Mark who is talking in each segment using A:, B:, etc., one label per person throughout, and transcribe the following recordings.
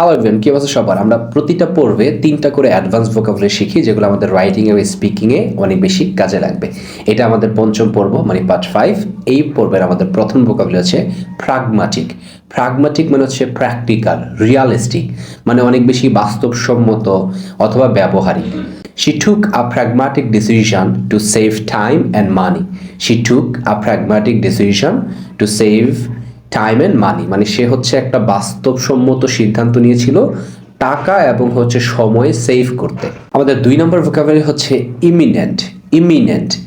A: Hello everyone, কি অবস্থা সবার? আমরা প্রতিটা পর্বে 3টা করে অ্যাডভান্স ভোকাবুলারি শিখি, যেগুলো আমাদের রাইটিং এবং স্পিকিংয়ে অনেক বেশি কাজে লাগবে। এটা আমাদের পঞ্চম পর্ব, মানে পার্ট 5। এই পর্বের আমাদের প্রথম ভোকাবুলারি হচ্ছে প্রাগমাটিক। প্রাগমাটিক মানে হচ্ছে প্র্যাকটিক্যাল, রিয়ালিস্টিক, মানে অনেক বেশি বাস্তবসম্মত অথবা ব্যবহারিক। She took a pragmatic decision to save time and money. She took a pragmatic decision to save time and money, মানে সে হচ্ছে একটা বাস্তবসম্মত সিদ্ধান্ত নিয়েছিল টাকা এবং হচ্ছে সময় সেভ করতে। আমাদের 2 নম্বর ভোকাবুলারি হচ্ছে ইমিনেন্ট।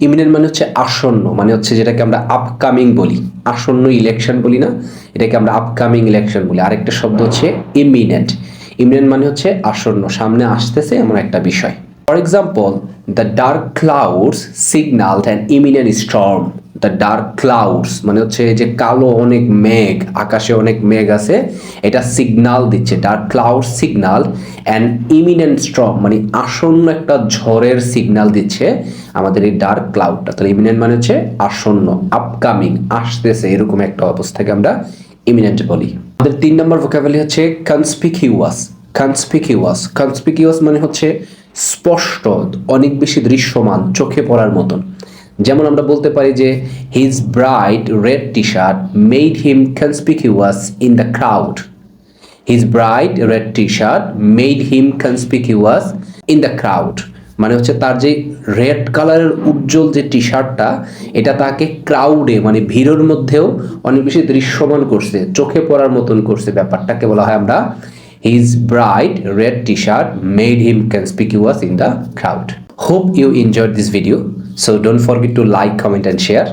A: ইমিনেন্ট মানে হচ্ছে আসন্ন, মানে হচ্ছে যেটাকে আমরা আপকামিং বলি। আসন্ন ইলেকশন বলি না, এটাকে আমরা আপকামিং ইলেকশন বলি। আরেকটা শব্দ হচ্ছে ইমিনেন্ট মানে হচ্ছে আসন্ন, সামনে আসতেছে এমন একটা বিষয়। For example, the dark clouds signalled an imminent storm. The dark clouds মানে হচ্ছে যে কালো অনেক মেঘ, আকাশে অনেক মেঘ আছে, এটা সিগনাল দিচ্ছে। Dark cloud signal and imminent storm মানে আসন্ন একটা ঝড়ের সিগনাল দিচ্ছে আমাদের এই ডার্ক ক্লাউডটা। তাহলে ইমিনেন্ট মানে হচ্ছে আসন্ন, আপকামিং, আসতেছে, এরকম একটা অবস্থাকে আমরা ইমিনেন্ট বলি। আমাদের 3 নম্বর ভোকাবুলারি হচ্ছে কনস্পিকিউয়াস মানে হচ্ছে স্পষ্ট, অনেক বেশি দৃশ্যমান, চোখে পড়ার মতন। যেমন আমরা বলতে পারি যে his bright red T shirt made him conspicuous in the crowd. His bright red T shirt made him conspicuous in the crowd মানে হচ্ছে তার যে রেড কালারের উজ্জ্বল যে টি শার্টটা, এটা তাকে ক্রাউডে মানে ভিড়ের মধ্যেও অনেক বেশি দৃশ্যমান করছে, চোখে পড়ার মতন করছে। ব্যাপারটাকে বলা হয় আমরা his bright red t-shirt made him conspicuous in the crowd. Hope you enjoyed this video. So don't forget to like, comment and share.